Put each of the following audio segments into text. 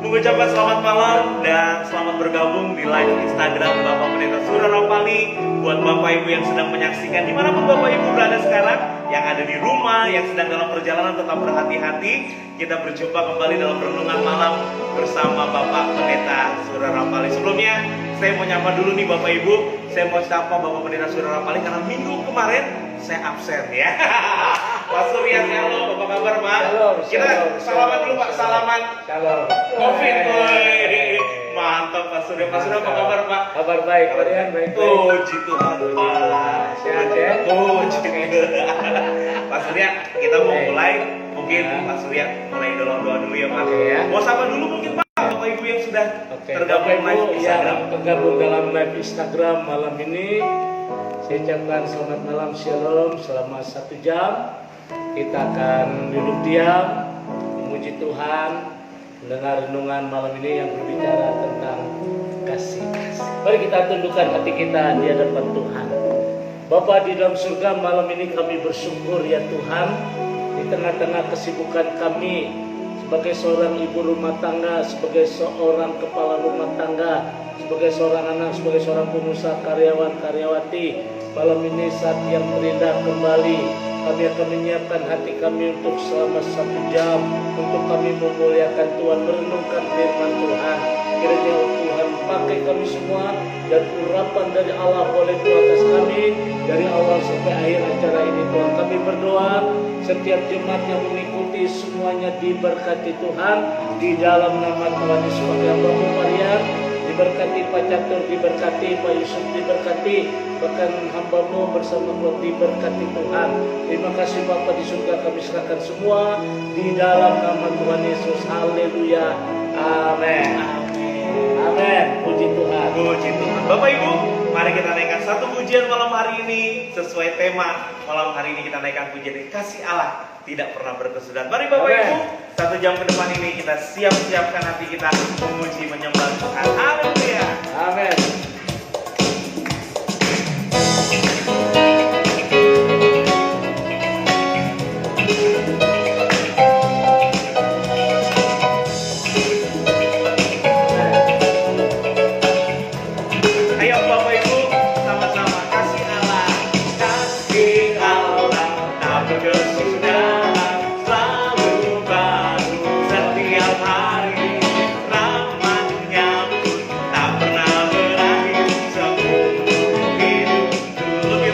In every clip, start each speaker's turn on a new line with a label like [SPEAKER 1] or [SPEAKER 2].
[SPEAKER 1] mengucapkan selamat malam dan selamat bergabung di live Instagram Bapak Pendeta Surya Rapali. Buat Bapak Ibu yang sedang menyaksikan dimanapun Bapak Ibu berada sekarang, yang ada di rumah, yang sedang dalam perjalanan, tetap berhati-hati. Kita berjumpa kembali dalam renungan malam bersama Bapak Pendeta Surya Rapali. Sebelumnya saya mau nyapa dulu nih Bapak Ibu. Saya mau sapa Bapak Pendeta Surya Rapali karena minggu kemarin saya absen ya. Pak Surya, halo, apa kabar Pak?
[SPEAKER 2] Shalom,
[SPEAKER 1] Kita salaman dulu Pak, salaman
[SPEAKER 2] Shalom.
[SPEAKER 1] Covid, woi. Mantap Pak Surya. Pak Surya apa kabar Pak?
[SPEAKER 2] Kabar baik, kalian baik.
[SPEAKER 1] Puji Tuhan.
[SPEAKER 2] Sehat ya?
[SPEAKER 1] Puji Tuhan. Pak Surya, kita mau mulai. Mungkin Pak Surya mulai doa dulu ya Pak.
[SPEAKER 2] Oke, ya.
[SPEAKER 1] Mau sapa dulu mungkin Pak, Bapak Ibu yang sudah tergabung
[SPEAKER 2] Bapak
[SPEAKER 1] live
[SPEAKER 2] Ibu
[SPEAKER 1] Instagram.
[SPEAKER 2] yang tergabung dalam live Instagram malam ini, saya ucapkan selamat malam, shalom, selama 1 jam. Kita akan duduk diam, memuji Tuhan, mendengar renungan malam ini yang berbicara tentang kasih. Mari kita tundukkan hati kita di hadapan Tuhan. Bapa di dalam surga, malam ini kami bersyukur ya Tuhan, di tengah-tengah kesibukan kami sebagai seorang ibu rumah tangga, sebagai seorang kepala rumah tangga, sebagai seorang anak, sebagai seorang pengusaha, karyawan, karyawati. Malam ini saat yang terindah kembali, kami akan menyiapkan hati kami untuk selama 1 jam untuk kami memuliakan Tuhan, merenungkan firman Tuhan. Kiranya Tuhan pakai kami semua dan urapan dari Allah boleh di atas kami dari awal sampai akhir acara ini Tuhan. Kami berdoa setiap jemaat yang mengikuti semuanya diberkati Tuhan di dalam nama Tuhan Yesus. Pakai hamba-Mu Maria, diberkati Pak Catur, diberkati Pak Yusuf, diberkati bahkan hamba-Mu bersama Tuhan, diberkati Tuhan. Terima kasih Bapa di surga, kami serahkan semua di dalam nama Tuhan Yesus. Haleluya. Amin. Amin. Puji Tuhan.
[SPEAKER 1] Puji Tuhan. Bapak Ibu, mari kita naikkan satu pujian malam hari ini sesuai tema malam hari ini. Kita naikkan pujian kasih Allah tidak pernah berkesudahan. Mari Bapak
[SPEAKER 2] Amen.
[SPEAKER 1] Ibu, 1 jam ke depan ini kita siap-siapkan hati kita memuji menyembah Tuhan. Haleluya.
[SPEAKER 2] Amin.
[SPEAKER 1] Ayo Bapak Ibu, sama-sama kasih Allah tak berkesudahan, selalu baru setiap hari, rahmat-Nya pun tak pernah berakhir seumur hidup. Lebih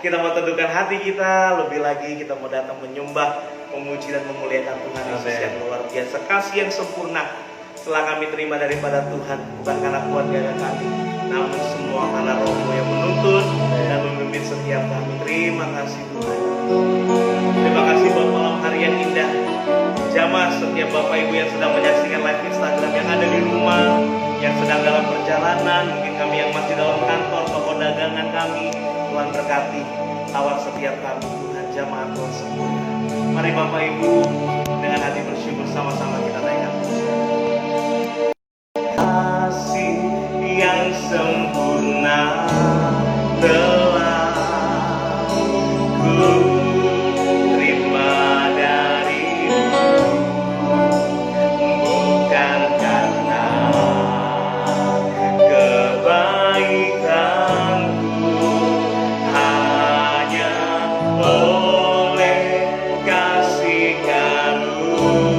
[SPEAKER 1] kita mau teduhkan hati kita, lebih lagi kita mau datang menyembah, memuji dan memuliakan Tuhan Yesus yang luar biasa. Kasih yang sempurna telah kami terima daripada Tuhan, bukan karena kuat gagah kami, namun semua karena Roh-Mu yang menuntun dan memimpin setiap kami. Terima kasih Tuhan. Terima kasih buat malam hari yang indah. Jamah setiap Bapak Ibu yang sedang menyaksikan live Instagram, yang ada di rumah, yang sedang dalam perjalanan, mungkin kami yang masih dalam kantor, toko dagangan kami, Tuhan berkati, tawar setiap kami Tuhan, jamaah Tuhan sempurna. Mari Bapak Ibu dengan hati bersyukur sama-sama kita naikkan kasih yang sempurna telah ku terima darimu, bukan karena kebaikanku, hanya oleh kasih karunia-Mu.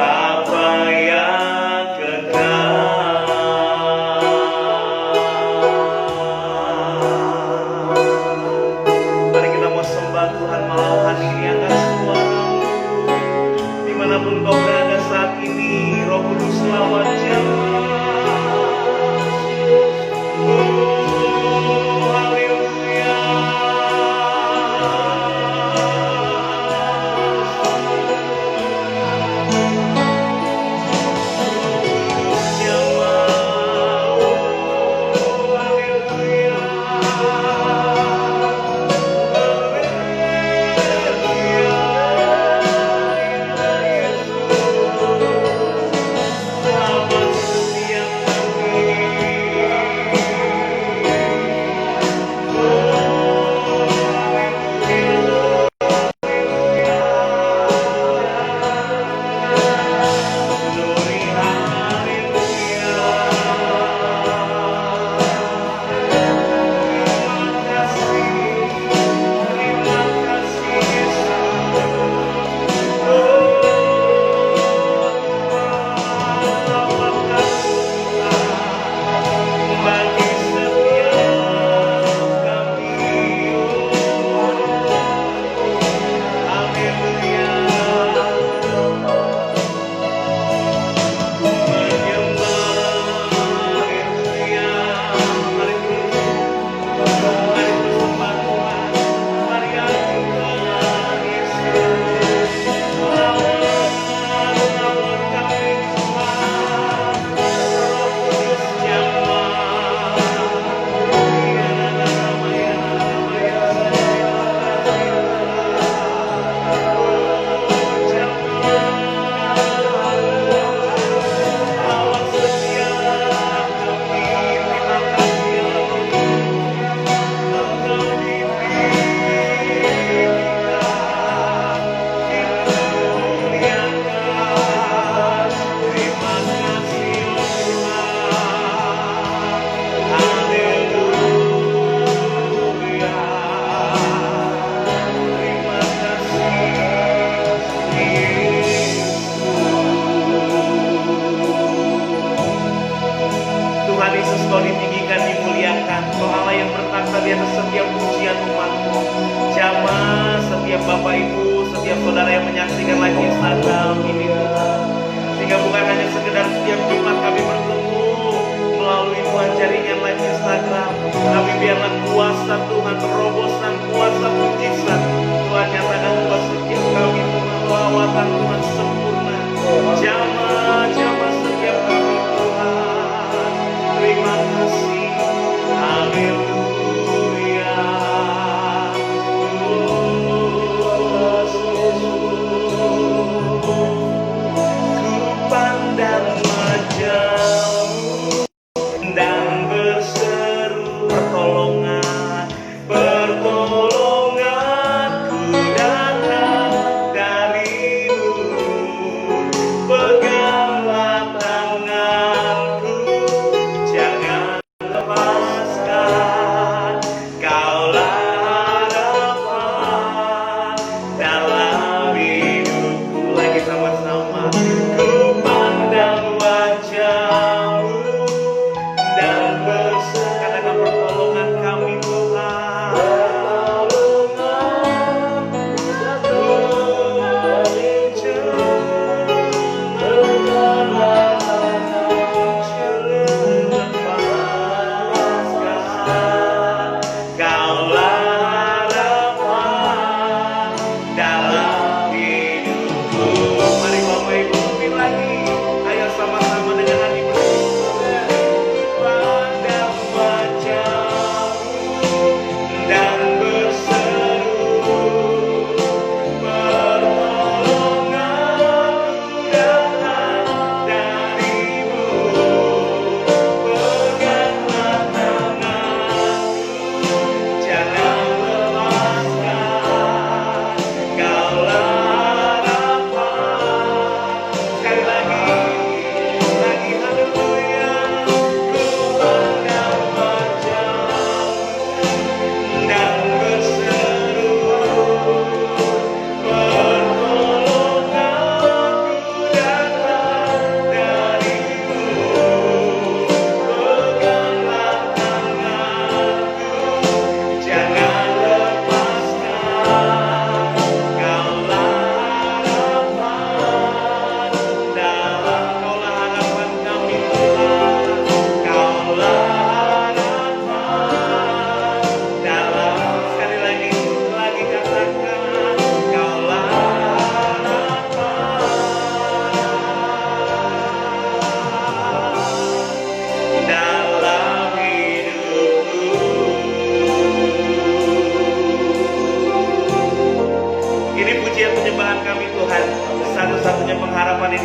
[SPEAKER 1] Bapa yang kekal. Mari kita mau sembah Tuhan malam hari ini akan suara dimanapun kau berada saat ini. Roh Kudus lawat jemaat. Tuhan Yesus, kau ditinggikan, dimuliakan. Kau Allah yang bertakhta di atas setiap pujian umat-Mu. Jamaah, setiap Bapak Ibu, setiap saudara yang menyaksikan live Instagram ini Tuhan. Sehingga bukan hanya sekedar setiap Jumat kami bertemu melalui Tuhan jaringan live Instagram, tapi biarlah kuasa Tuhan, terobosan kuasa mujizat Tuhan nyatakan buat setiap kami Tuhan. Lawatan Tuhan sempurna. Jamaah setiap kami Tuhan. Terima kasih. Haleluya.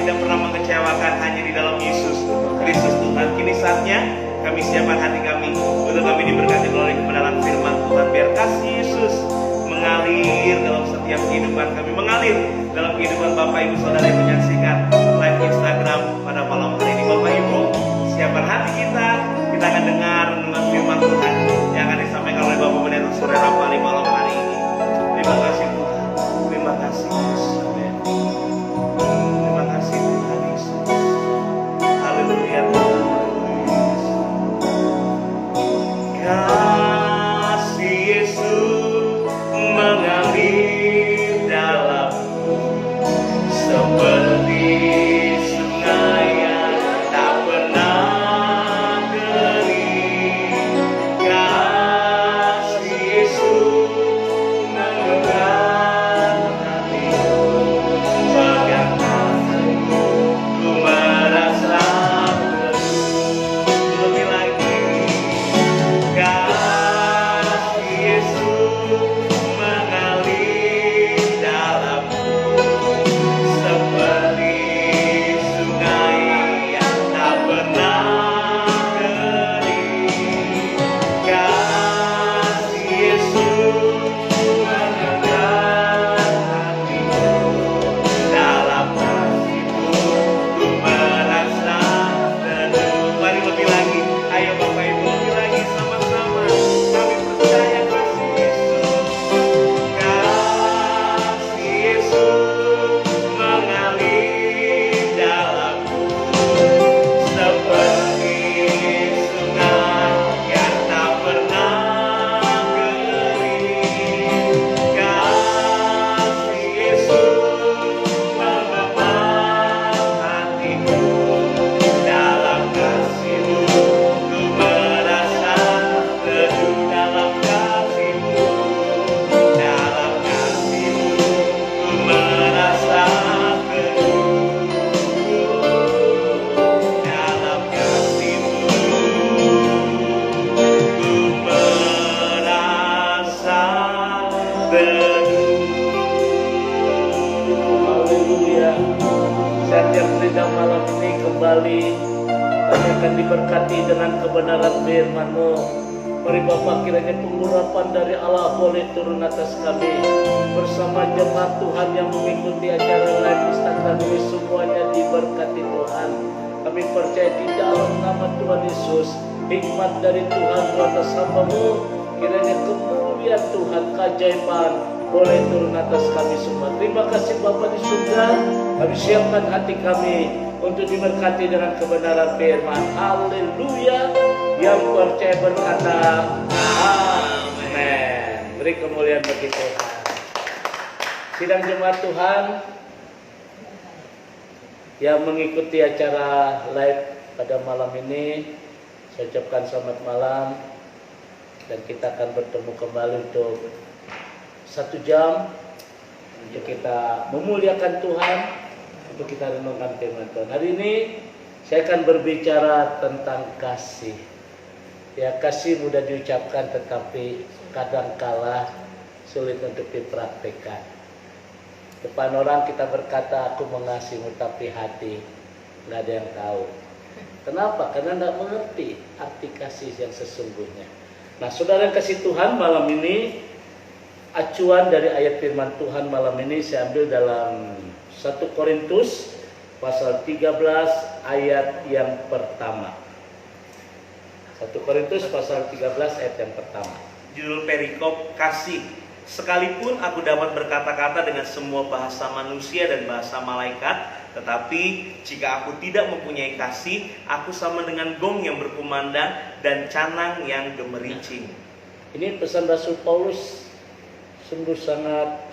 [SPEAKER 1] tidak pernah mengecewakan hanya di dalam Yesus Kristus Tuhan. Kini saatnya kami siapkan hati kami untuk kami diberkati melalui kebenaran firman Tuhan. Biar kasih Yesus mengalir dalam setiap kehidupan kami, mengalir dalam kehidupan Bapak Ibu Saudara yang menyaksikan live Instagram pada malam hari ini. Bapak Ibu, siapkan hati kita akan dengar renungan firman Tuhan yang akan disampaikan oleh Bapak Pendeta Surya Rapali malam hari ini. Terima kasih Tuhan, terima kasih Yesus. Terima kasih Tuhan Yesus. Haleluya Tuhan Yesus. Kasih Yesus mengalir dalamku seperti sungai yang tak pernah kering. Kasih Yesus menggerakkan hatiku, pegang tanganku, ku merasa teduh. Lebih lagi, kasih Yesus mengalir dalamku seperti sungai yang tak pernah kering. Kasih Yesus mengejar hatiku, dalam kasih-Mu ku merasa teduh. Mari lebih lagi, ayo Bapak Ibu lebih lagi sama-sama. Kami percaya kasih Yesus. Kasih Yesus mengalir dalamku seperti sungai yang tak pernah kering. Kasih Yesus membeban hatiku, dalam kasih-Mu ku merasa teduh. Dalam kasih-Mu, dalam kasih-Mu ku merasa teduh. Dalam kasih-Mu ku merasa teduh.
[SPEAKER 2] Haleluya. Setiap sedang malam ini kembali kami akan diberkati dengan kebenaran firman-Mu. Mari Bapa, kiranya pengurapan dari Allah boleh turun atas kami bersama jemaat Tuhan yang mengikuti acara live Instagram ini, semuanya diberkati Tuhan. Kami percaya di dalam nama Tuhan Yesus, hikmat dari Tuhan di atas hamba-Mu, kiranya kemuliaan Tuhan, keajaiban boleh turun atas kami semua. Terima kasih Bapa di surga. Kami siapkan hati kami untuk diberkati dengan kebenaran firman. Haleluya. Yang percaya berkata amin. Beri kemuliaan bagi Tuhan. Sidang jemaat Tuhan yang mengikuti acara live pada malam ini, saya ucapkan selamat malam, dan kita akan bertemu kembali untuk 1 jam untuk kita memuliakan Tuhan, untuk kita renungkan firman Tuhan. Hari ini saya akan berbicara tentang kasih. Ya, kasih mudah diucapkan tetapi kadangkala sulit untuk dipraktikkan. Depan orang kita berkata aku mengasihimu, tapi hati nggak ada yang tahu. Kenapa? Karena nggak mengerti arti kasih yang sesungguhnya. Nah, saudara yang kasih Tuhan, malam ini acuan dari ayat firman Tuhan malam ini saya ambil dalam 1 Korintus pasal 13 ayat yang pertama. 1 Korintus pasal 13 ayat yang pertama.
[SPEAKER 1] Judul perikop kasih. Sekalipun aku dapat berkata-kata dengan semua bahasa manusia dan bahasa malaikat, tetapi jika aku tidak mempunyai kasih, aku sama dengan gong yang berkumandang dan canang yang gemerincing.
[SPEAKER 2] Ini pesan Rasul Paulus sungguh sangat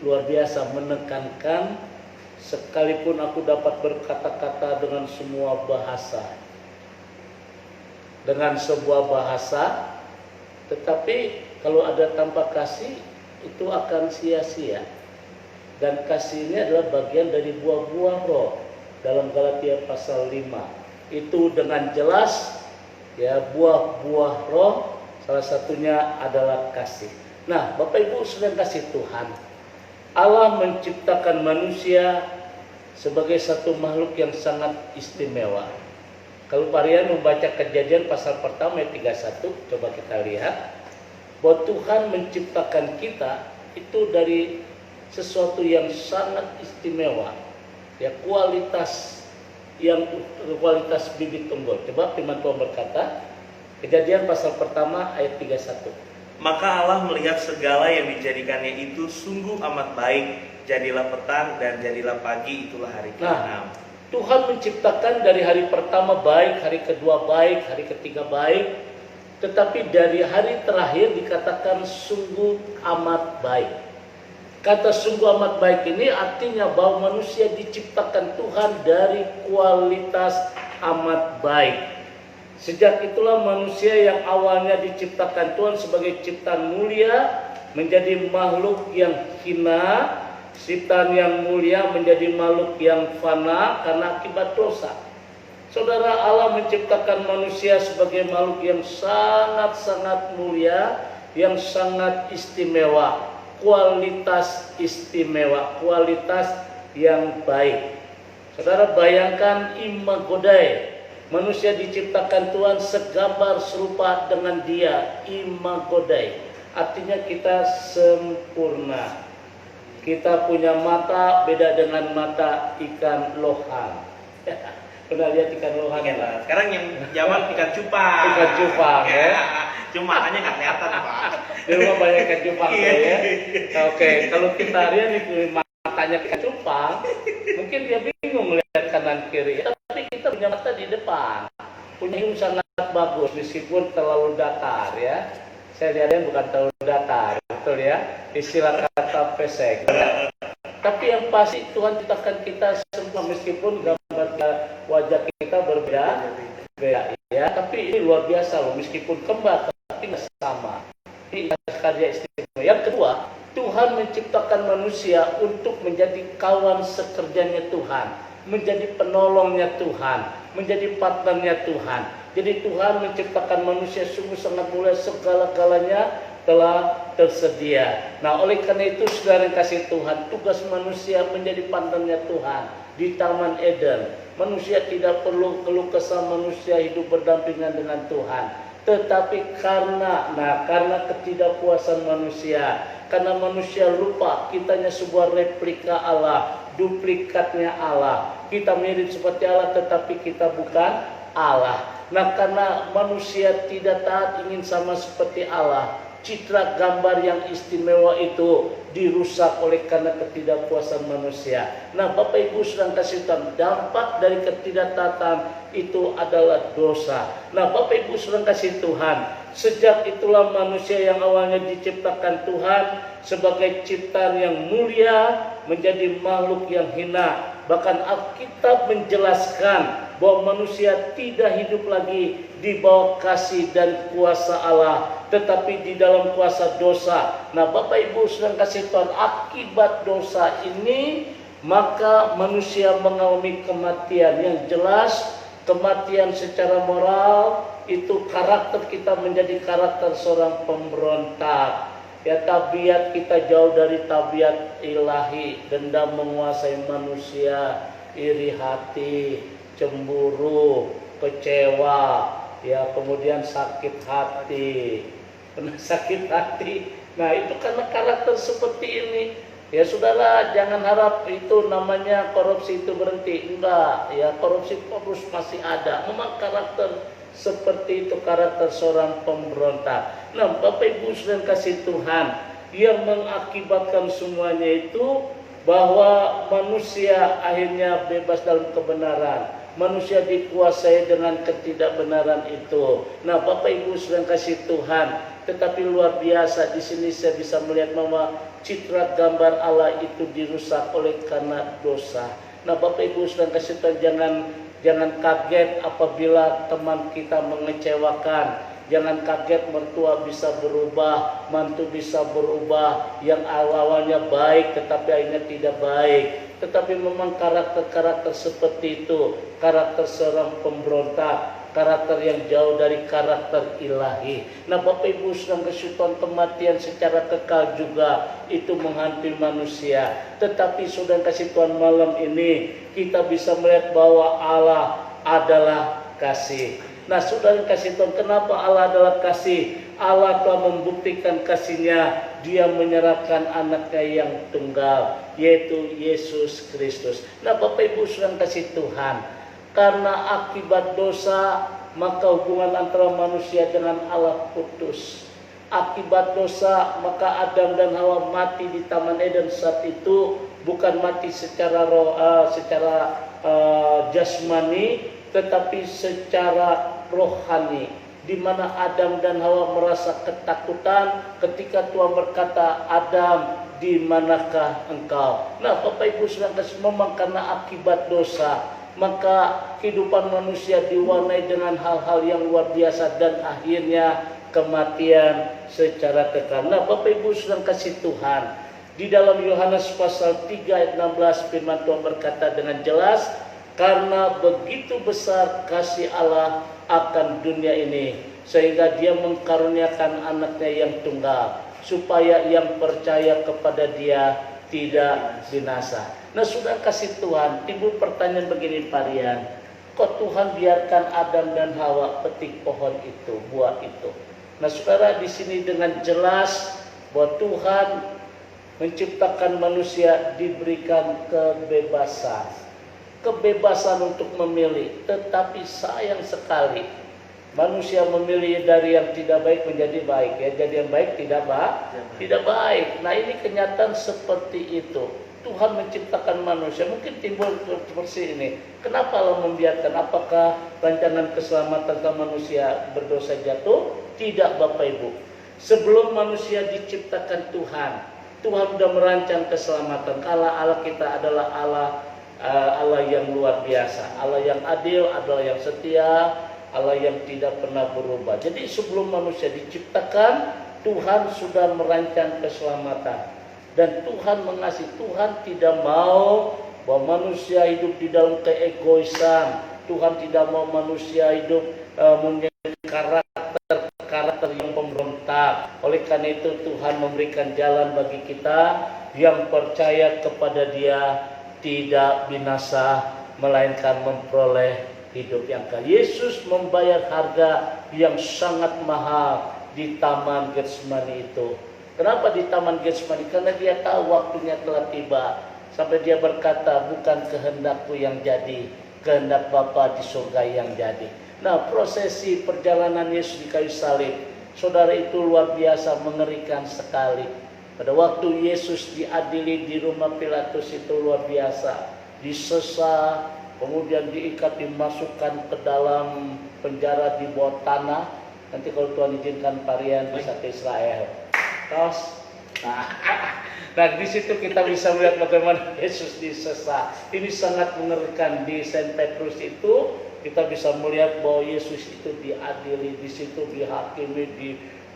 [SPEAKER 2] luar biasa, menekankan sekalipun aku dapat berkata-kata dengan semua bahasa, dengan sebuah bahasa, tetapi kalau ada tanpa kasih itu akan sia-sia. Dan kasih ini adalah bagian dari buah-buah roh dalam Galatia pasal 5. Itu dengan jelas ya, buah-buah roh salah satunya adalah kasih. Nah, Bapak Ibu sedang kasih Tuhan, Allah menciptakan manusia sebagai satu makhluk yang sangat istimewa. Kalau Parian membaca Kejadian pasal pertama ayat 31, coba kita lihat bahwa Tuhan menciptakan kita itu dari sesuatu yang sangat istimewa, ya, kualitas bibit unggul. Coba firman Tuhan berkata, Kejadian pasal pertama ayat 31.
[SPEAKER 1] Maka Allah melihat segala yang dijadikannya itu sungguh amat baik. Jadilah petang dan jadilah pagi, itulah hari ke-6.
[SPEAKER 2] Tuhan menciptakan dari hari pertama baik, hari kedua baik, hari ketiga baik. Tetapi dari hari terakhir dikatakan sungguh amat baik. Kata sungguh amat baik ini artinya bahwa manusia diciptakan Tuhan dari kualitas amat baik. Sejak itulah manusia yang awalnya diciptakan Tuhan sebagai ciptaan mulia menjadi makhluk yang hina, ciptaan yang mulia menjadi makhluk yang fana karena akibat dosa. Saudara, Allah menciptakan manusia sebagai makhluk yang sangat-sangat mulia, yang sangat istimewa, kualitas istimewa, kualitas yang baik. Saudara bayangkan imago Dei. Manusia diciptakan Tuhan segambar serupa dengan Dia, imago Dei. Artinya kita sempurna. Kita punya mata beda dengan mata ikan lohan. Pernah lihat ikan lohan?
[SPEAKER 1] Sekarang yang zaman ikan cupang.
[SPEAKER 2] Ikan cupang ya.
[SPEAKER 1] Cuma matanya nggak kelihatan, Pak.
[SPEAKER 2] Di rumah banyak ikan cupang ya. Oke, kalau kita lihat itu matanya ikan cupang, mungkin dia bingung melihat kanan kiri. Tapi kita punya mata di depan, punya hidung sangat bagus meskipun terlalu datar ya. Saya lihatnya bukan terlalu datar, betul ya. Istilah kata pesek. Tapi yang pasti Tuhan ciptakan kita semua meskipun gambar wajah kita berbeda, ya. Tapi ini luar biasa loh, meskipun kembar tapi nggak sama. Ini karya istimewa. Yang kedua, Tuhan menciptakan manusia untuk menjadi kawan sekerjanya Tuhan, menjadi penolongnya Tuhan, menjadi partnernya Tuhan. Jadi Tuhan menciptakan manusia sungguh sangat mulia, segala-galanya telah tersedia. Nah, oleh karena itu saudara yang kasih Tuhan, tugas manusia menjadi partnernya Tuhan di Taman Eden. Manusia tidak perlu keluh kesah, manusia hidup berdampingan dengan Tuhan. Tetapi karena ketidakpuasan manusia, karena manusia lupa kitanya sebuah replika Allah, duplikatnya Allah. Kita mirip seperti Allah tetapi kita bukan Allah. Nah, karena manusia tidak taat ingin sama seperti Allah, citra gambar yang istimewa itu dirusak oleh karena ketidakpuasan manusia. Nah, Bapak Ibu sedang kasih tahu, dampak dari ketidaktaatan itu adalah dosa. Nah, Bapak Ibu sedang kasih Tuhan, sejak itulah manusia yang awalnya diciptakan Tuhan sebagai ciptaan yang mulia menjadi makhluk yang hina. Bahkan Alkitab menjelaskan bahwa manusia tidak hidup lagi di bawah kasih dan kuasa Allah, tetapi di dalam kuasa dosa. Nah, Bapak Ibu sedang kasih Tuhan, akibat dosa ini maka manusia mengalami kematian. Yang jelas kematian secara moral itu karakter kita menjadi karakter seorang pemberontak. Ya, tabiat kita jauh dari tabiat ilahi, dendam menguasai manusia, iri hati, cemburu, kecewa, ya, kemudian sakit hati, pernah sakit hati. Nah, itu karena karakter seperti ini. Ya, saudara, jangan harap itu namanya korupsi itu berhenti. Enggak, ya, korupsi terus masih ada. Memang karakter seperti itu, karakter seorang pemberontak. Nah, Bapak Ibu sedang kasih Tuhan, yang mengakibatkan semuanya itu bahwa manusia akhirnya bebas dalam kebenaran. Manusia dikuasai dengan ketidakbenaran itu. Nah, Bapak Ibu sedang kasih Tuhan, tetapi luar biasa di sini saya bisa melihat bahwa citra gambar Allah itu dirusak oleh karena dosa. Nah, Bapak Ibu sedang kasih Tuhan, jangan kaget apabila teman kita mengecewakan. Jangan kaget mertua bisa berubah, mantu bisa berubah, yang awalnya baik tetapi akhirnya tidak baik. Tetapi memang karakter-karakter seperti itu, karakter seorang pemberontak, karakter yang jauh dari karakter ilahi. Nah Bapak Ibu sedang kesulitan kematian secara kekal juga itu menghantui manusia. Tetapi sudah kasih Tuhan malam ini kita bisa melihat bahwa Allah adalah kasih. Nah saudara kasih Tuhan, kenapa Allah adalah kasih? Allah telah membuktikan kasih-Nya. Dia menyerahkan anaknya yang tunggal, yaitu Yesus Kristus. Nah Bapak Ibu sedang kasih Tuhan, karena akibat dosa maka hubungan antara manusia dengan Allah putus. Akibat dosa maka Adam dan Hawa mati di Taman Eden saat itu, bukan mati secara jasmani, tetapi secara rohani, di mana Adam dan Hawa merasa ketakutan ketika Tuhan berkata, Adam, di manakah engkau? Nah Bapak Ibu sedang kasih, memang karena akibat dosa maka kehidupan manusia diwarnai dengan hal-hal yang luar biasa dan akhirnya kematian secara kekal. Nah Bapak Ibu sedang kasih Tuhan, di dalam Yohanes pasal 3 ayat 16 firman Tuhan berkata dengan jelas, karena begitu besar kasih Allah akan dunia ini sehingga Dia mengkaruniakan anaknya yang tunggal supaya yang percaya kepada Dia tidak binasa. Nah sudah kasih Tuhan, timbul pertanyaan begini Parian, kok Tuhan biarkan Adam dan Hawa petik pohon itu, buah itu? Nah saudara, di sini dengan jelas bahwa Tuhan menciptakan manusia diberikan kebebasan untuk memilih, tetapi sayang sekali manusia memilih dari yang tidak baik menjadi baik, ya, jadi yang baik tidak baik. Nah ini kenyataan seperti itu. Tuhan menciptakan manusia, mungkin timbul seperti ini. Kenapa Allah membiarkan? Apakah rancangan keselamatan manusia berdosa jatuh? Tidak Bapak Ibu. Sebelum manusia diciptakan Tuhan sudah merancang keselamatan. Allah kita adalah Allah yang luar biasa, Allah yang adil, Allah yang setia, Allah yang tidak pernah berubah. Jadi sebelum manusia diciptakan, Tuhan sudah merancang keselamatan. Dan Tuhan mengasihi, Tuhan tidak mau bahwa manusia hidup di dalam keegoisan. Tuhan tidak mau manusia hidup menjadi karakter yang pemberontak. Oleh karena itu Tuhan memberikan jalan bagi kita yang percaya kepada Dia tidak binasa, melainkan memperoleh hidup yang kekal. Yesus membayar harga yang sangat mahal di Taman Getsemani itu. Kenapa di Taman Getsemani? Karena Dia tahu waktunya telah tiba. Sampai Dia berkata, bukan kehendakku yang jadi, kehendak Bapa di surga yang jadi. Nah, prosesi perjalanan Yesus di kayu salib, saudara, itu luar biasa, mengerikan sekali. Pada waktu Yesus diadili di rumah Pilatus itu luar biasa. Disesa, kemudian diikat, dimasukkan ke dalam penjara di bawah tanah. Nanti kalau Tuhan izinkan Parian bisa ke Israel. Nah di situ kita bisa melihat bagaimana Yesus disesa. Ini sangat mengerikan. Di Saint Petrus itu kita bisa melihat bahwa Yesus itu diadili, di situ dihakimi,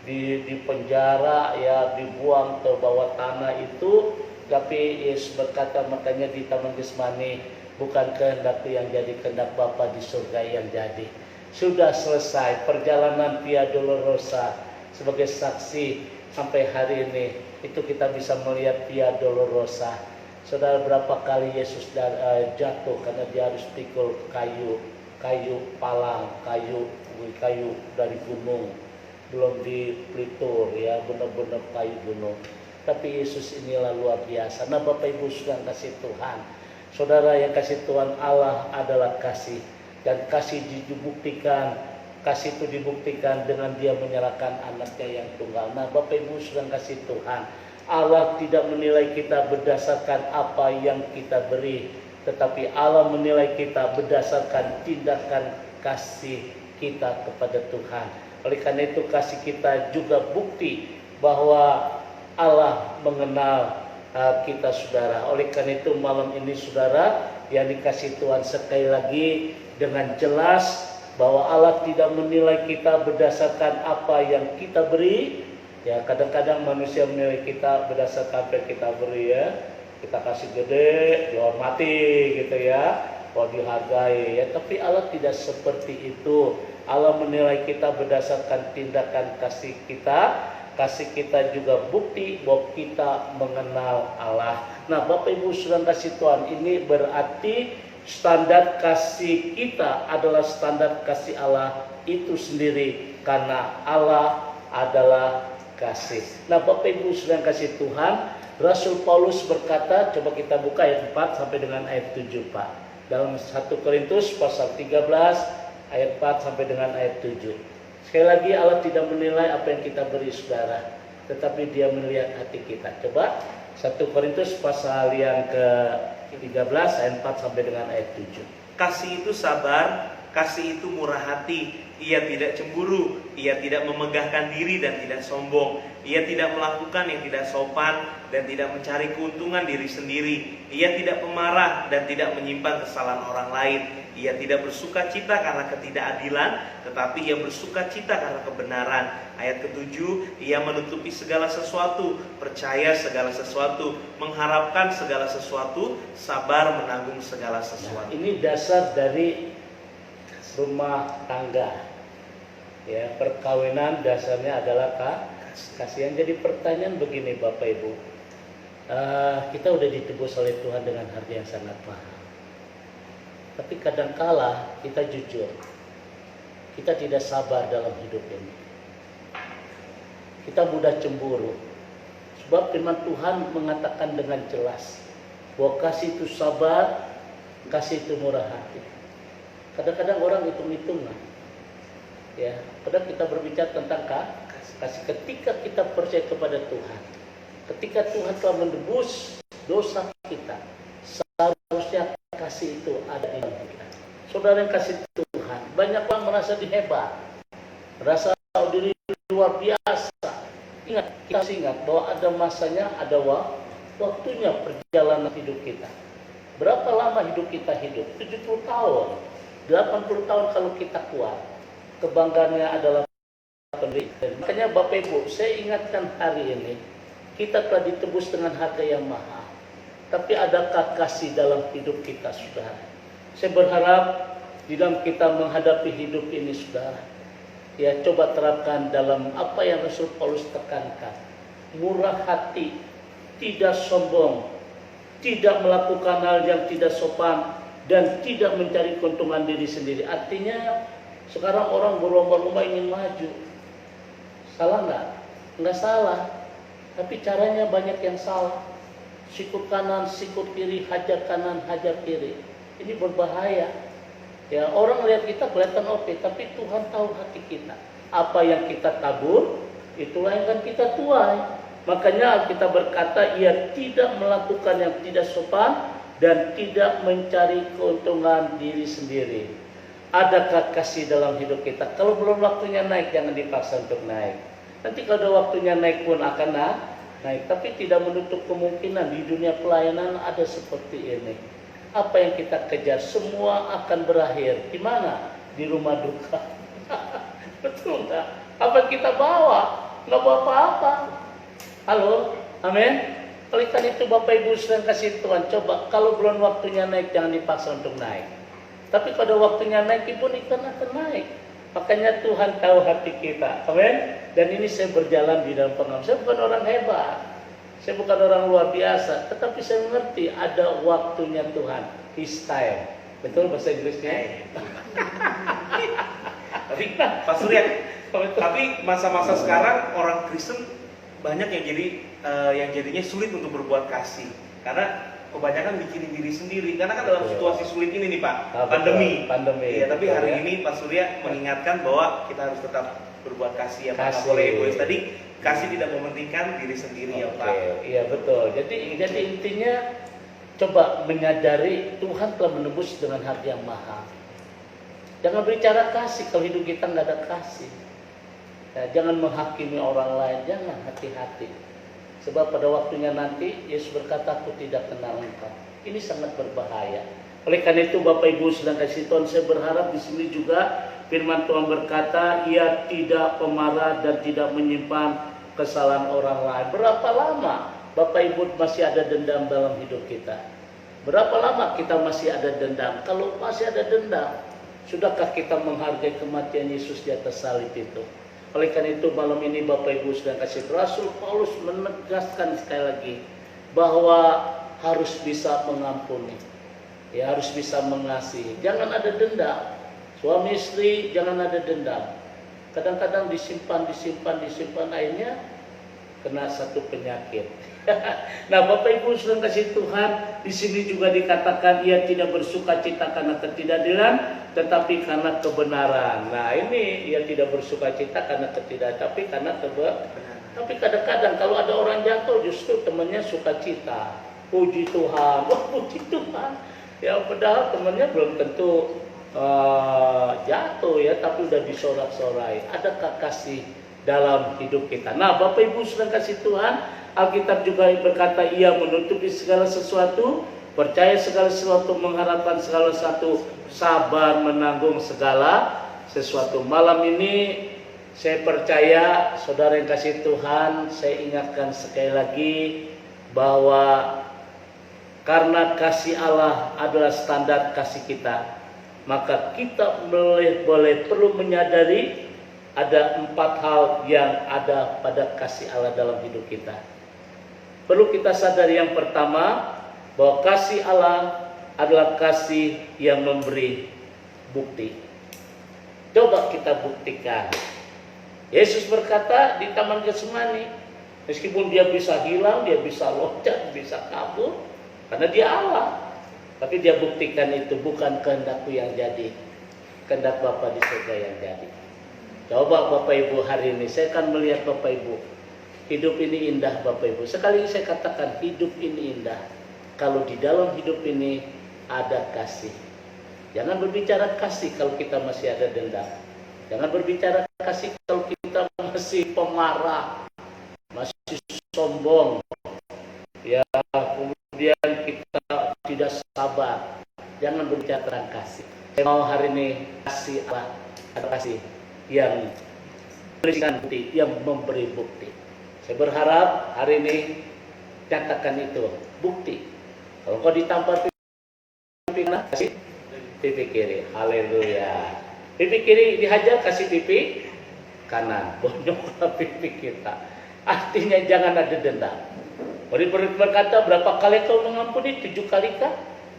[SPEAKER 2] di penjara, ya, dibuang ke bawah tanah itu. Tapi Yesus berkata, makanya di Taman Getsemani, bukan kehendakku yang jadi, kehendak Bapa di surga yang jadi. Sudah selesai perjalanan Via Dolorosa. Sebagai saksi sampai hari ini itu kita bisa melihat Via Dolorosa. Saudara, berapa kali Yesus jatuh karena Dia harus pikul kayu palang, kayu dari gunung, belum dipelitur, ya, benar-benar kayu gunung. Tapi Yesus inilah luar biasa. Nah Bapak Ibu sudah kasih Tuhan, saudara yang kasih Tuhan, Allah adalah kasih, dan kasih dibuktikan. Kasih itu dibuktikan dengan Dia menyerahkan anaknya yang tunggal. Nah Bapak Ibu sudah kasih Tuhan, Allah tidak menilai kita berdasarkan apa yang kita beri, tetapi Allah menilai kita berdasarkan tindakan kasih kita kepada Tuhan. Oleh karena itu kasih kita juga bukti bahwa Allah mengenal kita, saudara. Oleh karena itu malam ini saudara yang dikasih Tuhan, sekali lagi dengan jelas bahwa Allah tidak menilai kita berdasarkan apa yang kita beri. Ya, kadang-kadang manusia menilai kita berdasarkan apa yang kita beri, ya. Kita kasih gede, dihormati gitu, ya. kau dihargai ya. Tapi Allah tidak seperti itu. Allah menilai kita berdasarkan tindakan kasih kita. Kasih kita juga bukti bahwa kita mengenal Allah. Nah, Bapak Ibu Saudara kasih Tuhan, ini berarti standar kasih kita adalah standar kasih Allah itu sendiri, karena Allah adalah kasih. Nah, Bapak Ibu Saudara kasih Tuhan, Rasul Paulus berkata, coba kita buka ayat 4 sampai dengan ayat 7, Pak. Dalam 1 Korintus pasal 13 ayat 4 sampai dengan ayat 7. Sekali lagi, Allah tidak menilai apa yang kita beri saudara, tetapi Dia melihat hati kita. Coba 1 Korintus pasal yang ke-13 ayat 4 sampai dengan ayat 7.
[SPEAKER 1] Kasih itu sabar, kasih itu murah hati. Ia tidak cemburu, ia tidak memegahkan diri dan tidak sombong. Ia tidak melakukan yang tidak sopan dan tidak mencari keuntungan diri sendiri. Ia tidak pemarah dan tidak menyimpan kesalahan orang lain. Ia tidak bersuka cita karena ketidakadilan, tetapi ia bersuka cita karena kebenaran. Ayat ke-7, ia menutupi segala sesuatu, percaya segala sesuatu, mengharapkan segala sesuatu, sabar menanggung segala sesuatu.
[SPEAKER 2] Nah, ini dasar dari rumah tangga. Ya, perkawinan dasarnya adalah kasihan. Jadi pertanyaan begini Bapak Ibu, kita udah ditebus oleh Tuhan dengan harga yang sangat mahal. Tapi kadangkala kita jujur, kita tidak sabar dalam hidup ini. Kita mudah cemburu. Sebab firman Tuhan mengatakan dengan jelas bahwa kasih itu sabar, kasih itu murah hati. Kadang-kadang orang hitung-hitungan. Ya, padahal kita berbicara tentang kasih. Ketika kita percaya kepada Tuhan, ketika Tuhan telah menebus dosa kita, seharusnya kasih itu ada di dalam kita. Saudara yang kasih Tuhan, banyak orang merasa dihebat, merasa diri luar biasa. Ingat, kita ingat bahwa ada masanya, ada waktunya perjalanan hidup kita. Berapa lama hidup kita hidup? 70 tahun, 80 tahun kalau kita kuat. Kebanggaannya adalah penderitaan. Makanya Bapak Ibu, saya ingatkan hari ini, kita telah ditebus dengan harga yang mahal. Tapi adakah kasih dalam hidup kita, saudara? Saya berharap di dalam kita menghadapi hidup ini, saudara, ya coba terapkan dalam apa yang Rasul Paulus tekankan. Murah hati, tidak sombong, tidak melakukan hal yang tidak sopan, dan tidak mencari keuntungan diri sendiri. Artinya sekarang orang berlomba-lomba ingin maju. Salah nggak? Nggak salah. Tapi caranya banyak yang salah. Sikut kanan, sikut kiri, hajar kanan, hajar kiri. Ini berbahaya. Ya, orang lihat kita kelihatan oke, tapi Tuhan tahu hati kita. Apa yang kita tabur, itulah yang akan kita tuai. Makanya kita berkata, ia tidak melakukan yang tidak sopan dan tidak mencari keuntungan diri sendiri. Adakah kasih dalam hidup kita? Kalau belum waktunya naik, jangan dipaksa untuk naik. Nanti kalau ada waktunya naik pun akan naik. Tapi tidak menutup kemungkinan di dunia pelayanan ada seperti ini. Apa yang kita kejar semua akan berakhir. Di mana? Di rumah duka. Betul nggak? Apa yang kita bawa? Nggak bawa apa-apa. Halo? Amin? Oleh karena itu Bapak Ibu sedang kasih Tuhan, coba kalau belum waktunya naik, jangan dipaksa untuk naik. Tapi pada waktunya naik pun ikan akan naik. Makanya Tuhan tahu hati kita. Amin. Dan ini saya berjalan di dalam pengalaman. Saya bukan orang hebat. Saya bukan orang luar biasa. Tetapi saya mengerti ada waktunya Tuhan. His time. Betul bahasa Inggrisnya?
[SPEAKER 1] Tapi Pak Surya, tapi masa-masa sekarang orang Kristen banyak yang jadinya sulit untuk berbuat kasih. Karena kebanyakan mikirin diri sendiri, karena kan dalam situasi sulit ini nih Pak, pandemi. Iya, tapi hari ini Pak Surya mengingatkan bahwa kita harus tetap berbuat kasih ya Pak. Nggak boleh egois. Tadi kasih tidak mementingkan diri sendiri ya Pak.
[SPEAKER 2] Iya betul. Jadi intinya coba menyadari Tuhan telah menebus dengan harga yang mahal. Jangan berbicara kasih kalau hidup kita nggak ada kasih. Ya, jangan menghakimi orang lain, jangan, hati-hati. Sebab pada waktunya nanti Yesus berkata, aku tidak kenal engkau. Ini sangat berbahaya. Oleh karena itu Bapak Ibu sedang kasih Tuhan, saya berharap di sini juga firman Tuhan berkata, ia tidak pemarah dan tidak menyimpan kesalahan orang lain. Berapa lama Bapak Ibu masih ada dendam dalam hidup kita? Berapa lama kita masih ada dendam? Kalau masih ada dendam, sudahkah kita menghargai kematian Yesus di atas salib itu? Oleh karena itu malam ini Bapak Ibu sedang kasih, Rasul Paulus menegaskan sekali lagi bahwa harus bisa mengampuni, ya harus bisa mengasihi. Jangan ada dendam. Suami istri jangan ada dendam. Kadang-kadang disimpan, akhirnya kena satu penyakit. Nah, Bapak Ibu sedang kasih Tuhan, di sini juga dikatakan ia tidak bersuka cita karena ketidakadilan, tetapi karena kebenaran. Nah, ini ia tidak bersuka cita karena ketidakadilan, tapi karena kebenaran. Tapi kadang-kadang kalau ada orang jatuh, justru temannya suka cita. Puji Tuhan, wah puji Tuhan. Ya padahal temannya belum tentu jatuh ya, tapi udah disorak-sorai. Adakah kasih dalam hidup kita? Nah, Bapak Ibu sedang kasih Tuhan, Alkitab juga berkata ia menutupi segala sesuatu, percaya segala sesuatu, mengharapkan segala sesuatu, sabar menanggung segala sesuatu. Malam ini saya percaya saudara yang kasih Tuhan, saya ingatkan sekali lagi bahwa karena kasih Allah adalah standar kasih kita, maka kita perlu menyadari ada 4 hal yang ada pada kasih Allah dalam hidup kita. Perlu kita sadari yang pertama, bahwa kasih Allah adalah kasih yang memberi bukti. Coba kita buktikan. Yesus berkata di Taman Getsemani, meskipun dia bisa hilang, dia bisa loncat, bisa kabur, karena dia Allah. Tapi dia buktikan itu bukan kehendakku yang jadi, kehendak Bapa di surga yang jadi. Coba Bapak Ibu hari ini, saya akan melihat Bapak Ibu, hidup ini indah Bapak Ibu. Sekali ini saya katakan hidup ini indah kalau di dalam hidup ini ada kasih. Jangan berbicara kasih kalau kita masih ada dendam. Jangan berbicara kasih kalau kita masih pemarah, masih sombong, ya kemudian kita tidak sabar. Jangan berbicara tentang kasih. Saya mau hari ini kasih Allah, ada kasih yang berikan bukti, yang memberi bukti. Saya berharap hari ini nyatakan itu bukti. Kalau kau ditampar pipi kanan, kasih pipi kiri. Haleluya. Pipi kiri dihajar, kasih pipi kanan. Bonyoklah pipi kita. Artinya jangan ada dendam. Berkata, berapa kali kau mengampuni? 7 kali kah?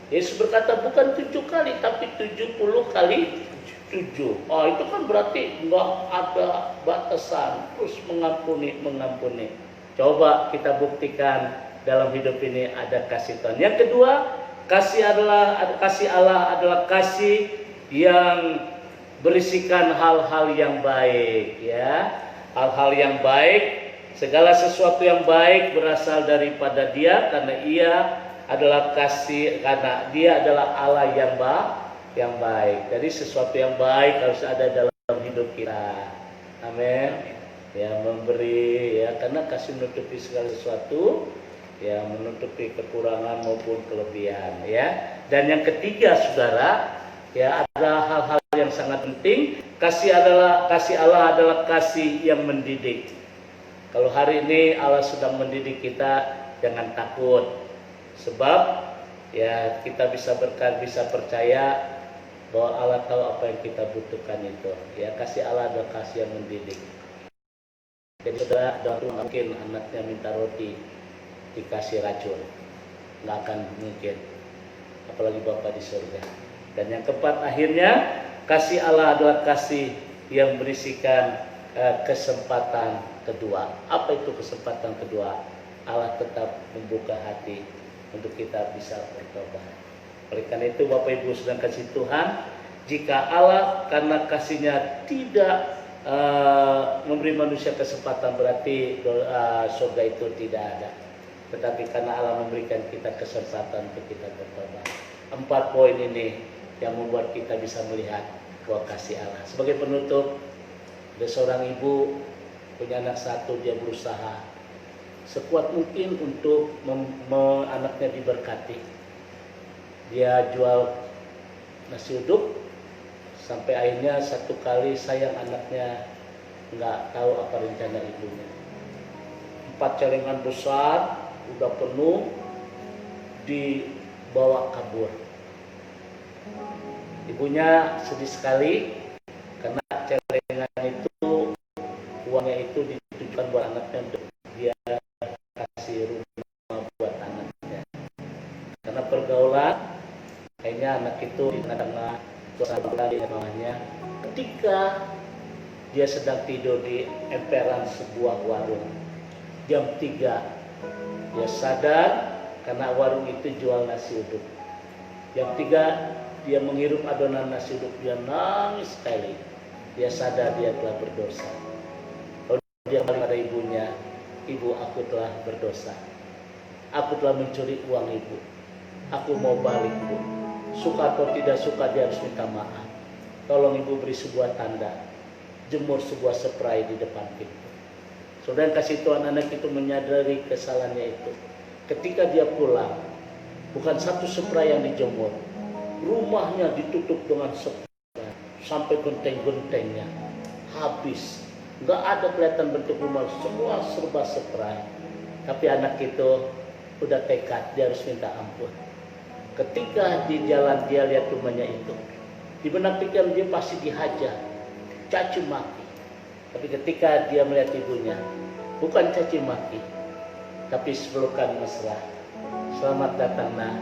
[SPEAKER 2] Yesus berkata bukan 7 kali, tapi 70 kali 7. Oh, itu kan berarti nggak ada batasan, terus mengampuni. Coba kita buktikan dalam hidup ini ada kasih Tuhan. Yang kedua, kasih Allah adalah kasih yang berisikan hal-hal yang baik, ya. Hal-hal yang baik. Segala sesuatu yang baik berasal daripada Dia, karena Ia adalah kasih, karena Dia adalah Allah yang baik. Jadi sesuatu yang baik harus ada dalam hidup kita. Amin. Ya, memberi, ya, karena kasih menutupi segala sesuatu, ya, menutupi kekurangan maupun kelebihan, ya. Dan yang ketiga, saudara, ya, ada hal-hal yang sangat penting. Kasih Allah adalah kasih yang mendidik. Kalau hari ini Allah sedang mendidik kita, jangan takut. Sebab ya kita bisa percaya bahwa Allah tahu apa yang kita butuhkan itu. Ya, kasih Allah adalah kasih yang mendidik. Jadi saudara, mungkin anaknya minta roti dikasih racun, nggak akan mungkin. Apalagi Bapa di surga. Dan yang keempat, akhirnya kasih Allah adalah kasih yang berisikan kesempatan kedua. Apa itu kesempatan kedua? Allah tetap membuka hati untuk kita bisa bertobat. Oleh karena itu Bapak Ibu sedang kasih Tuhan, jika Allah karena kasihnya tidak memberi manusia kesempatan, berarti surga itu tidak ada. Tetapi karena Allah memberikan kita kesempatan untuk kita bertobat. 4 poin ini yang membuat kita bisa melihat bahwa kasih Allah. Sebagai penutup, ada seorang ibu punya anak 1, dia berusaha sekuat mungkin untuk anaknya diberkati. Dia jual nasi uduk sampai akhirnya satu kali sayang anaknya nggak tahu apa rencana ibunya. 4 celengan besar udah penuh, bawa kabur. Ibunya sedih sekali karena celengan itu, uangnya itu ditujukan buat anaknya untuk dia kasih rumah buat anaknya. Karena pergaulan, akhirnya anak itu di tengah-tengah suasana di rumahnya. Ketika dia sedang tidur di emperan sebuah warung, jam 3 dia sadar karena warung itu jual nasi uduk. Jam 3 dia menghirup adonan nasi uduk, dia nangis sekali. Dia sadar dia telah berdosa. Lalu dia kembali pada ibunya, "Ibu, aku telah berdosa. Aku telah mencuri uang ibu. Aku mau balik, Bu. Suka atau tidak suka dia harus minta maaf. Tolong ibu beri sebuah tanda, jemur sebuah spray di depan pintu." Saudara kasih Tuhan, anak itu menyadari kesalahannya itu. Ketika dia pulang, bukan satu spray yang dijemur, rumahnya ditutup dengan spray sampai genteng-gentengnya habis. Nggak ada kelihatan bentuk rumah, semua serba spray. Tapi anak itu udah tekad, dia harus minta ampun. Ketika di jalan dia lihat rumahnya itu, di benak pikiran dia pasti dihajar, caci maki. Tapi ketika dia melihat ibunya, bukan caci maki, tapi sepelukan mesra. "Selamat datang nak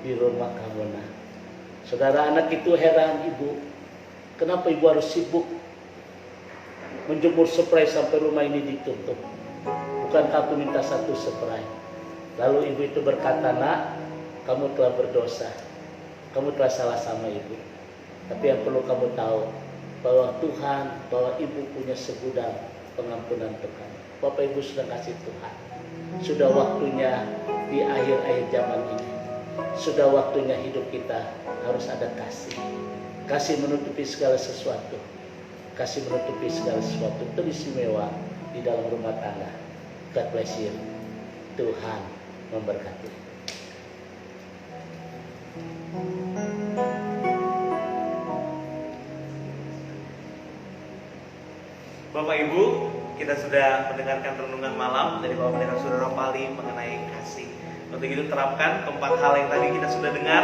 [SPEAKER 2] di rumah kamu nak." Saudara, anak itu heran, "Ibu, kenapa ibu harus sibuk menjemur spray sampai rumah ini ditutup? Bukankah aku minta satu spray?" Lalu ibu itu berkata, "Nak, kamu telah berdosa. Kamu telah salah sama ibu. Tapi yang perlu kamu tahu, bahwa Tuhan, bahwa ibu punya segudang pengampunan Tuhan. Bapak Ibu sudah kasih Tuhan. Sudah waktunya di akhir-akhir zaman ini. Sudah waktunya hidup kita harus ada kasih. Kasih menutupi segala sesuatu. Kasih menutupi segala sesuatu teristimewa di dalam rumah tangga. God bless you. Tuhan memberkati.
[SPEAKER 1] Bapak Ibu, kita sudah mendengarkan renungan malam dari Bapak Pendeta Saudara Pali mengenai kasih. Untuk itu terapkan keempat hal yang tadi kita sudah dengar,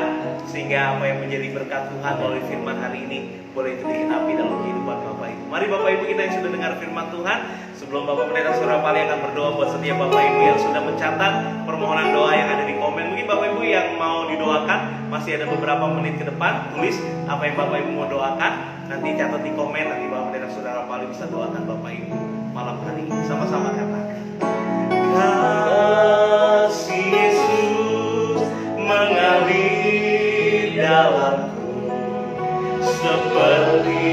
[SPEAKER 1] sehingga apa yang menjadi berkat Tuhan melalui firman hari ini boleh itu digenapi dalam kehidupan Bapak Ibu. Mari Bapak Ibu kita yang sudah dengar firman Tuhan, sebelum Bapak Pendeta Saudara Pali akan berdoa buat setiap Bapak Ibu yang sudah mencatat permohonan doa yang ada di komen. Mungkin Bapak Ibu yang mau didoakan, masih ada beberapa menit ke depan, tulis apa yang Bapak Ibu mau doakan, nanti catat di komen, nanti Bapak Pendeta Saudara Pali bisa doakan Bapak Ibu malam hari ini. Sama-sama katakan. Kasih Yesus mengalir dalamku seperti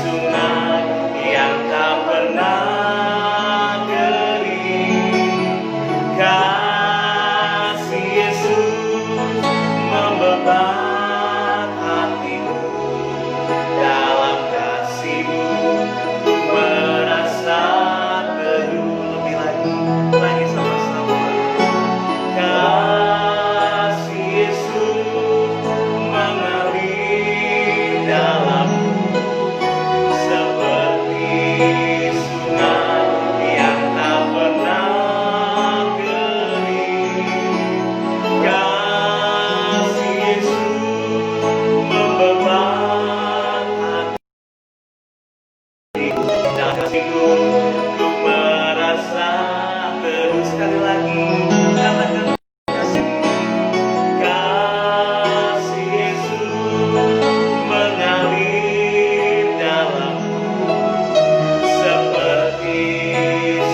[SPEAKER 1] sungai yang tak pernah kering. Kasih Yesus membebat hatiku, dalam kasih-Mu ku merasa teduh. Lebih lagi sama-sama. Kasih Yesus mengalir dalamku seperti sungai yang tak pernah kering. Kasih Yesus membebat hatiku, dan kasih-Mu ku merasa teduh. Sekali lagi katakan, kasih Yesus mengalir dalamku seperti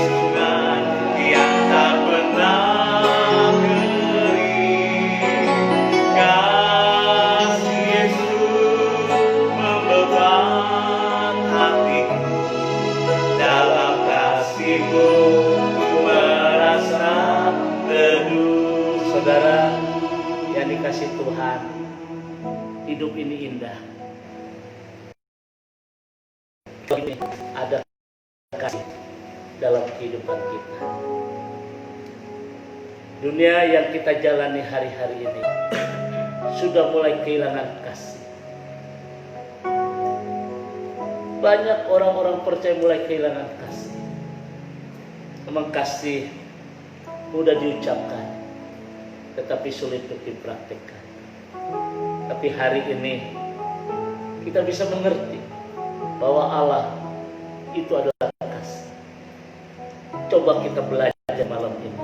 [SPEAKER 1] sungai yang tak pernah kering. Kasih Yesus membebat hatiku, dalam kasih-Mu ku merasa teduh.
[SPEAKER 2] Saudara yang dikasih Tuhan, hidup ini indah. Ini ada kasih dalam kehidupan kita. Dunia yang kita jalani hari-hari ini sudah mulai kehilangan kasih. Banyak orang-orang percaya mulai kehilangan kasih. Memang kasih mudah diucapkan, tetapi sulit untuk dipraktikkan. Tapi hari ini kita bisa mengerti bahwa Allah itu adalah kasih. Coba kita belajar malam ini.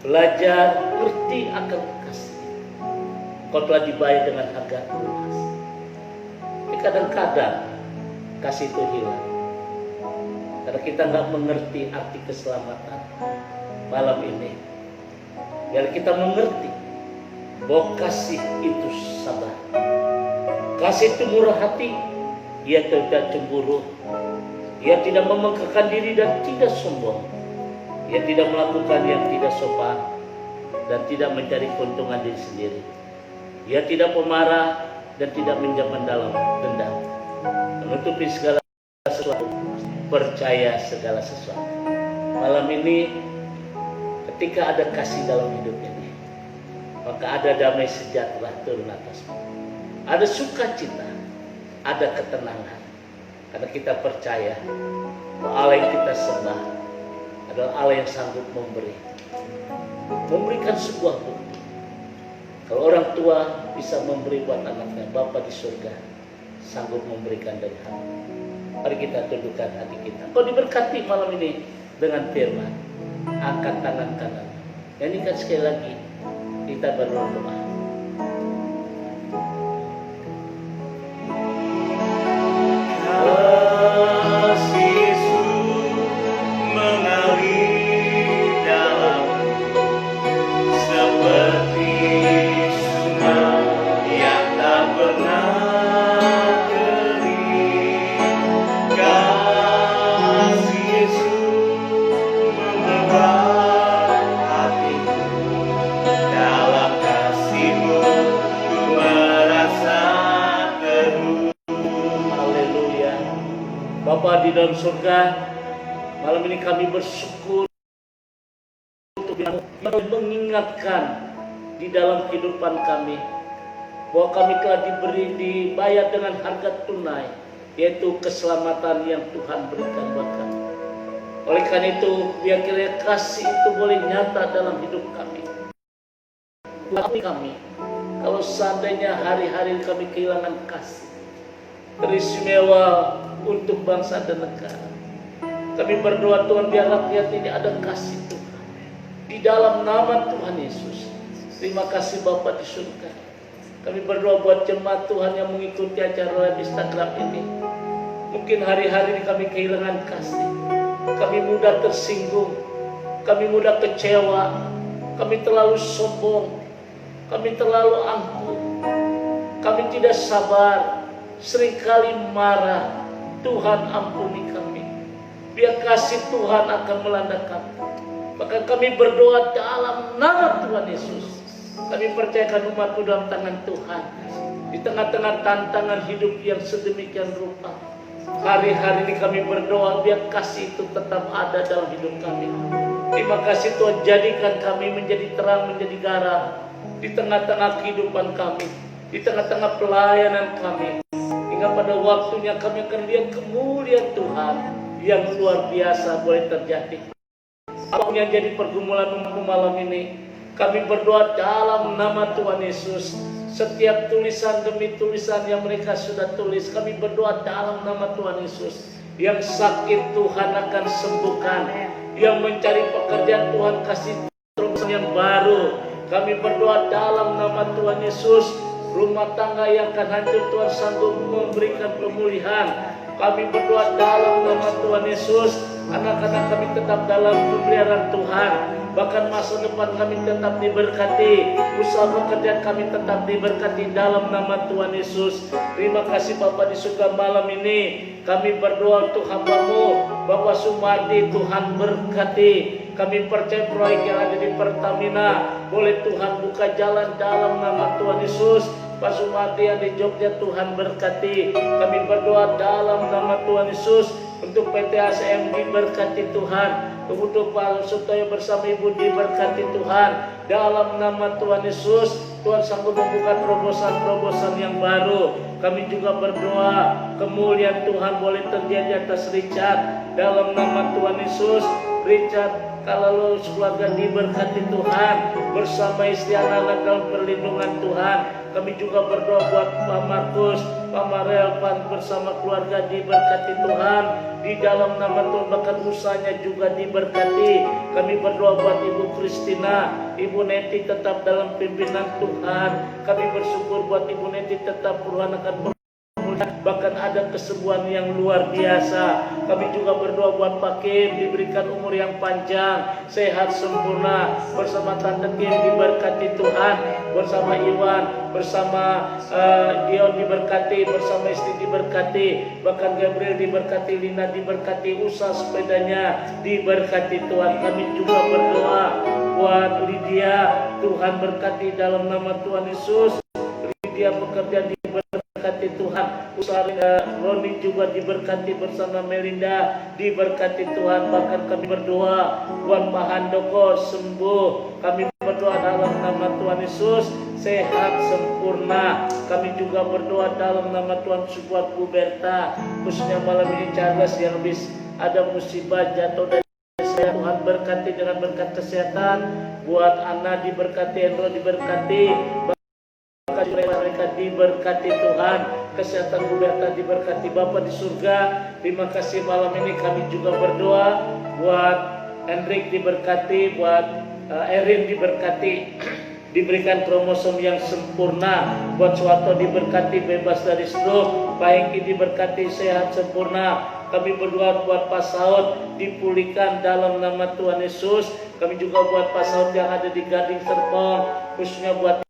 [SPEAKER 2] Belajar ngerti akan kasih. Kau telah dibayar dengan harga lunas. Tapi kadang-kadang kasih itu hilang. Karena kita nggak mengerti arti keselamatan. Malam ini, biar kita mengerti bahwa kasih itu sabar. Kasih itu murah hati. Ia tidak cemburu. Ia tidak memegahkan diri dan tidak sombong. Ia tidak melakukan yang tidak sopan dan tidak mencari keuntungan diri sendiri. Ia tidak pemarah dan tidak menjaman dalam dendam. Menutupi segala sesuatu, percaya segala sesuatu. Malam ini, ketika ada kasih dalam hidup ini, maka ada damai sejahtera turun atasmu. Ada sukacita, ada ketenangan. Karena kita percaya bahwa Allah yang kita sembah adalah Allah yang sanggup memberikan sebuah bukti. Kalau orang tua bisa memberi buat anaknya, Bapa di surga sanggup memberikan dari hati. Mari kita tundukkan hati kita. Kau diberkati malam ini dengan firman. Angkat tangan kanan. Nyanyikan sekali lagi. Kita berdoa. Bapa di dalam surga, malam ini kami bersyukur untuk mengingatkan di dalam kehidupan kami bahwa kami telah dibayar dengan harga tunai, yaitu keselamatan yang Tuhan berikan buat kami. Oleh karena itu, biar kiranya kasih itu boleh nyata dalam hidup kami. Kami, kalau seandainya hari-hari kami kehilangan kasih teristimewa untuk bangsa dan negara, kami berdoa Tuhan, biar rakyat ini ada kasih Tuhan di dalam nama Tuhan Yesus. Terima kasih Bapa di surga. Kami berdoa buat jemaat Tuhan yang mengikuti acara live Instagram ini. Mungkin hari-hari ini kami kehilangan kasih, kami mudah tersinggung, kami mudah kecewa, kami terlalu sombong, kami terlalu angkuh, kami tidak sabar, seringkali marah. Tuhan ampuni kami, biar kasih Tuhan akan melanda kami. Maka kami berdoa dalam nama Tuhan Yesus. Kami percayakan umat-Mu dalam tangan Tuhan. Di tengah-tengah tantangan hidup yang sedemikian rupa, hari-hari ini kami berdoa biar kasih itu tetap ada dalam hidup kami. Terima kasih Tuhan, jadikan kami menjadi terang, menjadi garam di tengah-tengah kehidupan kami, di tengah-tengah pelayanan kami. Hingga pada waktunya kami akan lihat kemuliaan Tuhan yang luar biasa boleh terjadi. Apapun yang jadi pergumulan malam ini, kami berdoa dalam nama Tuhan Yesus. Setiap tulisan demi tulisan yang mereka sudah tulis, kami berdoa dalam nama Tuhan Yesus. Yang sakit Tuhan akan sembuhkan, yang mencari pekerjaan Tuhan kasih terobosan yang baru. Kami berdoa dalam nama Tuhan Yesus. Rumah tangga yang akan hancur Tuhan sanggup memberikan pemulihan. Kami berdoa dalam nama Tuhan Yesus. Anak-anak kami tetap dalam pemeliharaan Tuhan. Bahkan masa depan kami tetap diberkati. Usaha pekerjaan kami tetap diberkati dalam nama Tuhan Yesus. Terima kasih Bapa di surga, malam ini kami berdoa untuk hamba-Mu Bapak Sumardi, Tuhan berkati. Kami percaya proyek yang ada di Pertamina boleh Tuhan buka jalan dalam nama Tuhan Yesus. Pak Sumardi yang di Jogja Tuhan berkati. Kami berdoa dalam nama Tuhan Yesus untuk PT ACM diberkati Tuhan. Untuk Pak Sutoyo bersama Ibu diberkati Tuhan. Dalam nama Tuhan Yesus, Tuhan sanggup membuka terobosan-terobosan yang baru. Kami juga berdoa kemuliaan Tuhan boleh terjadi atas Richard. Dalam nama Tuhan Yesus, Richard kalau keluarga diberkati Tuhan, bersama istri anak-anak dalam perlindungan Tuhan. Kami juga berdoa buat Pak Markus, Pak Marel, bersama keluarga diberkati Tuhan. Di dalam nama Tuhan, bahkan usahanya juga diberkati. Kami berdoa buat Ibu Kristina, Ibu Neti tetap dalam pimpinan Tuhan. Kami bersyukur buat Ibu Neti tetap Tuhan akan bahkan ada kesembuhan yang luar biasa. Kami juga berdoa buat Pak Kim, diberikan umur yang panjang, sehat sempurna. Bersama Tante Kim diberkati Tuhan, bersama Iwan, bersama Dion diberkati, bersama istri diberkati, bahkan Gabriel diberkati, Lina diberkati, usaha sepedanya diberkati Tuhan. Kami juga berdoa buat Lydia, Tuhan berkati dalam nama Tuhan Yesus. Lydia bekerja diberkati Tuhan, usaha Roni juga diberkati, bersama Melinda diberkati Tuhan. Bahkan kami berdoa buat Pak Handoko sembuh. Kami berdoa dalam nama Tuhan Yesus sehat sempurna. Kami juga berdoa dalam nama Tuhan buat Bu Berta, khususnya malam ini Charles yang habis ada musibah jatuh dari saya. Tuhan berkati dengan berkat kesehatan. Buat Ana diberkati, Endro diberkati, mereka diberkati Tuhan, kesehatan Bu Berta diberkati. Bapa di surga, terima kasih malam ini kami juga berdoa buat Hendrik diberkati, buat Erin diberkati, diberikan kromosom yang sempurna. Buat Suwarto diberkati, bebas dari stroke. Pak Hengki diberkati, sehat sempurna. Kami berdoa buat Pak Saud dipulihkan dalam nama Tuhan Yesus. Kami juga buat Pak Saud yang ada di Gading Serpong, khususnya buat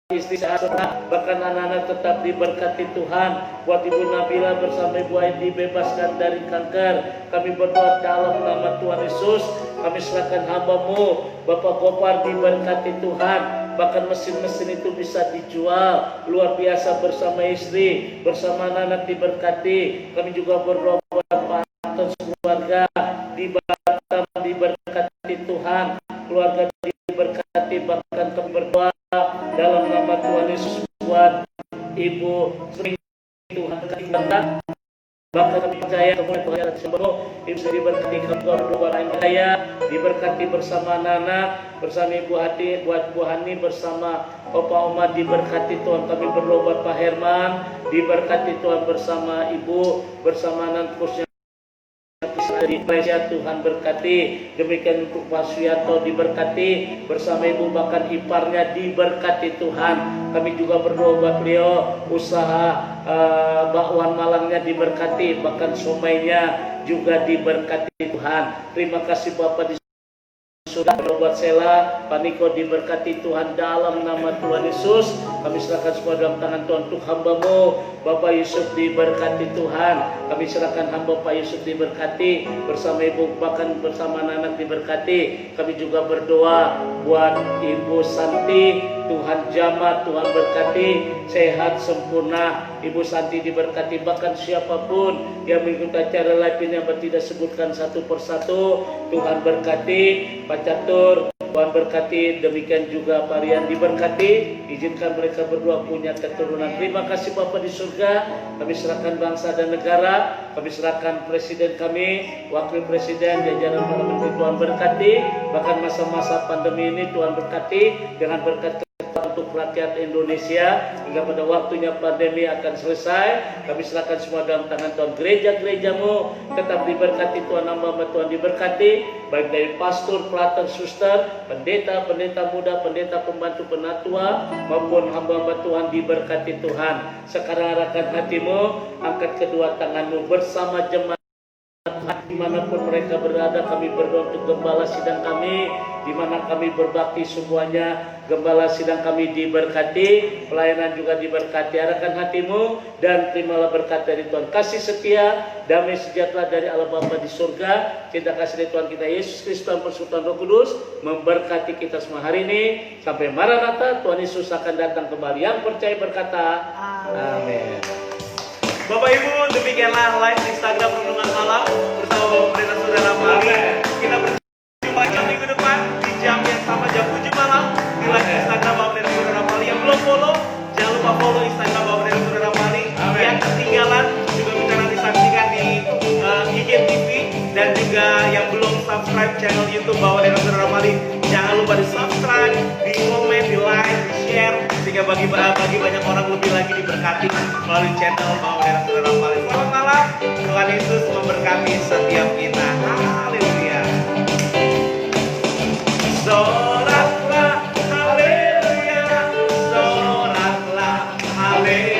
[SPEAKER 2] istri sehat, bahkan anak-anak tetap diberkati Tuhan. Buat Ibu Nabila bersama Ibu Aidi dibebaskan dari kanker. Kami berdoa dalam nama Tuhan Yesus. Kami serahkan hamba-Mu Bapak Gopar diberkati Tuhan, bahkan mesin-mesin itu bisa dijual luar biasa, bersama istri, bersama anak-anak diberkati. Kami juga berdoa buat Pak Anton keluarga di Batam diberkati Tuhan, keluarga diberkati. Bahkan kami berdoa dalam nama Tuhan Yesus buat Ibu Tuhan berkati. Bahkan kami percaya kemuliaan Tuhan sembuh. Ibu diberkati, kami berdoa Jaya diberkati bersama anak-anak, bersama Ibu Hati, buat Bu Hani, bersama Opa Oma diberkati Tuhan. Kami berdoa buat Pak Herman diberkati Tuhan, bersama Ibu, bersama anak khususnya di Malaysia Tuhan berkati. Demikian untuk Pak Suyanto diberkati, bersama Ibu, bahkan iparnya diberkati Tuhan. Kami juga berdoa buat beliau, usaha bakwan Malangnya diberkati, bahkan somainya juga diberkati Tuhan. Terima kasih Bapak di sudah berbuat Sela, Pak Niko diberkati Tuhan dalam nama Tuhan Yesus. Kami serahkan semua dalam tangan Tuhan. Untuk hamba-Mu Bapak Yusuf diberkati Tuhan. Kami serahkan hamba Pak Yusuf diberkati, bersama Ibu, bahkan bersama anak-anak diberkati. Kami juga berdoa buat Ibu Santi, Tuhan jamah, Tuhan berkati, sehat sempurna. Ibu Santi diberkati, bahkan siapapun yang mengikuti acara live ini yang tidak sebutkan satu persatu, Tuhan berkati. Pak Catur, Tuhan berkati. Demikian juga Pak Rian diberkati. Izinkan mereka berdua punya keturunan. Terima kasih Bapak di surga. Kami serahkan bangsa dan negara. Kami serahkan presiden kami, wakil presiden, jajaran parlemen. Tuhan berkati. Bahkan masa-masa pandemi ini Tuhan berkati dengan berkat untuk rakyat Indonesia hingga pada waktunya pandemi akan selesai. Kami serahkan semua dalam tangan Tuhan. Gereja-gereja-Mu tetap diberkati Tuhan, hamba Tuhan diberkati, baik dari pastor, pelaton, suster, pendeta muda, pendeta pembantu, penatua, maupun hamba Tuhan diberkati Tuhan. Sekarang arahkan hatimu, angkat kedua tanganmu bersama jemaat dimanapun mereka berada. Kami berdoa untuk gembala sidang kami, di mana kami berbakti semuanya. Gembala sidang kami diberkati, pelayanan juga diberkati. Arahkan hatimu dan terimalah berkat dari Tuhan. Kasih setia, damai sejahtera dari Allah Bapa di surga, cinta kasih dari Tuhan kita Yesus Kristus dan persekutuan Roh Kudus memberkati kita semua hari ini sampai Maranatha. Tuhan Yesus akan datang kembali. Yang percaya berkata amin.
[SPEAKER 1] Bapak Ibu, demikianlah live Instagram Renungan Malam bersama Bapak Pendeta Saudara Pali. Kita berjumpa lagi minggu depan di jam yang sama, jam 7 malam di live Instagram Bapak Pendeta Saudara Pali. Yang belum follow, jangan lupa follow Instagram Bapak Pendeta Saudara Pali. Yang ketinggalan juga bisa nanti saksikan di IGTV, dan juga yang belum subscribe bagi banyak orang lebih lagi diberkati melalui channel Bapak Pendeta Saudara Paling. Selamat malam, Tuhan Yesus memberkati setiap kita. Haleluya. Soraklah, haleluya. Soraklah, haleluya.